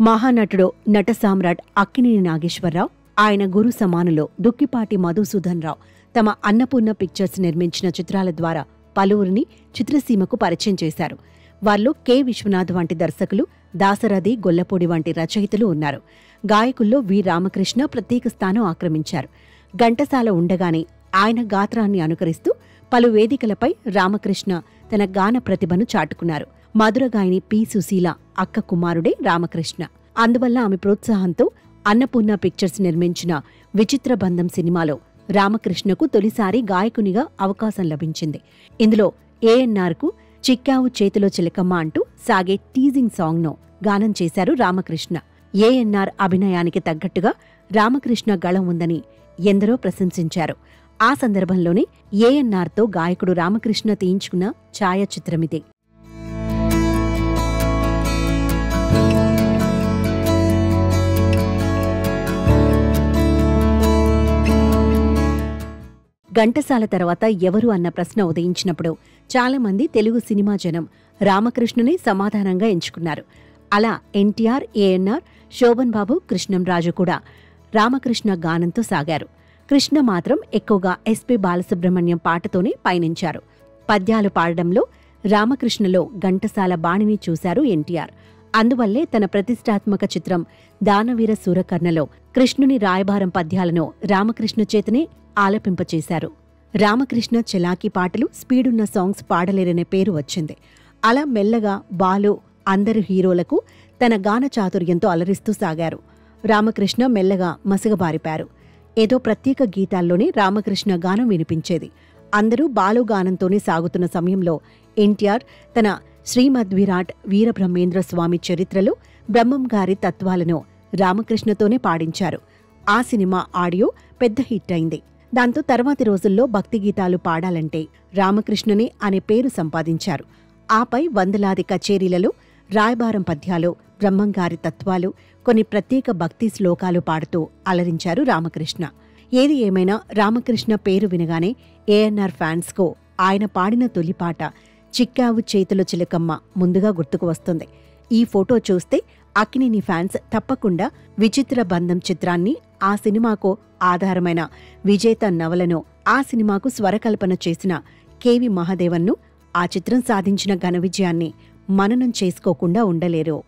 మహానటుడు నట సామ్రాట్ అక్కినేని నాగేశ్వరరావు, ఆయన గురు సమానులు దుక్కిపాటి మధుసూదన్ రావు తమ అన్నపూర్ణ పిక్చర్స్ నిర్మించిన చిత్రాల ద్వారా పలువురిని చిత్రసీమకు పరిచయం చేశారు. వారిలో కె. విశ్వనాథ్ వంటి దర్శకులు, దాశరథి, గొల్లపూడి వంటి రచయితలు ఉన్నారు. గాయకుల్లో వి. రామకృష్ణ ప్రత్యేక స్థానం ఆక్రమించారు. ఘంటసాల ఉండగానే ఆయన గాత్రాన్ని అనుకరిస్తూ పలు వేదికలపై రామకృష్ణ తన గాన ప్రతిభను చాటుకున్నారు. మధురగాయని పి. సుశీల అక్క కుమారుడే రామకృష్ణ. అందువల్ల ఆమె ప్రోత్సాహంతో అన్నపూర్ణ పిక్చర్స్ నిర్మించిన విచిత్ర బంధం సినిమాలో రామకృష్ణకు తొలిసారి గాయకునిగా అవకాశం లభించింది. ఇందులో ఏఎన్నార్కు చిక్కావు చేతిలో చిలకమ్మ అంటూ సాగే టీజింగ్ సాంగ్ను గానం చేశారు రామకృష్ణ. ఏఎన్నార్ అభినయానికి తగ్గట్టుగా రామకృష్ణ గళం ఉందని ఎందరో ప్రశంసించారు. ఆ సందర్భంలోనే ఏఎన్నార్తో గాయకుడు రామకృష్ణ తీయించుకున్న ఛాయాచిత్రమిదే. ఘంటసాల తర్వాత ఎవరు అన్న ప్రశ్న ఉదయించినప్పుడు చాలామంది తెలుగు సినిమా జనం రామకృష్ణనే సమాధానంగా ఎంచుకున్నారు. అలా ఎన్టీఆర్, ఏఎన్నార్, శోభన్ బాబు, కృష్ణంరాజు కూడా రామకృష్ణ గానంతో సాగారు. కృష్ణ మాత్రం ఎక్కువగా ఎస్పి బాలసుబ్రహ్మణ్యం పాటతోనే పయనించారు. పద్యాలు పాడడంలో రామకృష్ణలో ఘంటసాల బాణిని చూశారు ఎన్టీఆర్. అందువల్లే తన ప్రతిష్టాత్మక చిత్రం దానవీర సూరకర్ణలో కృష్ణుని రాయబారం పద్యాలను రామకృష్ణ చేతనే ఆలపింపచేశారు. రామకృష్ణ చెలాకీ పాటలు, స్పీడున్న సాంగ్స్ పాడలేరనే పేరు వచ్చింది. అలా మెల్లగా బాలు అందరు హీరోలకు తన గాన చాతుర్యంతో అలరిస్తూ సాగారు. రామకృష్ణ మెల్లగా మసగబారిపారు. ఏదో ప్రత్యేక గీతాల్లోనే రామకృష్ణ గానం వినిపించేది. అందరూ బాలు గానంతోనే సాగుతున్న సమయంలో ఎన్టీఆర్ తన శ్రీమద్విరాట్ వీరబ్రహ్మేంద్ర స్వామి చరిత్రలో బ్రహ్మంగారి తత్వాలను రామకృష్ణతోనే పాడించారు. ఆ సినిమా ఆడియో పెద్ద హిట్ అయింది. దాంతో తర్వాతి రోజుల్లో భక్తి గీతాలు పాడాలంటే రామకృష్ణనే అనే పేరు సంపాదించారు. ఆపై వందలాది కచేరీలలో రాయబారం పద్యాలు, బ్రహ్మంగారి తత్వాలు, కొన్ని ప్రత్యేక భక్తి శ్లోకాలు పాడుతూ అలరించారు రామకృష్ణ. ఏది ఏమైనా రామకృష్ణ పేరు వినగానే ఏఎన్నార్ ఫ్యాన్స్కు ఆయన పాడిన తొలిపాట చిక్కావు చేతిలో చిలకమ్మ ముందుగా గుర్తుకు వస్తుంది. ఈ ఫోటో చూస్తే అక్కినేని ఫ్యాన్స్ తప్పకుండా విచిత్ర బంధం చిత్రాన్ని, ఆ సినిమాకు ఆధారమైన విజేత నవలను, ఆ సినిమాకు స్వరకల్పన చేసిన కెవి మహాదేవన్ను, ఆ చిత్రం సాధించిన ఘన విజయాన్ని మననం చేసుకోకుండా ఉండలేరు.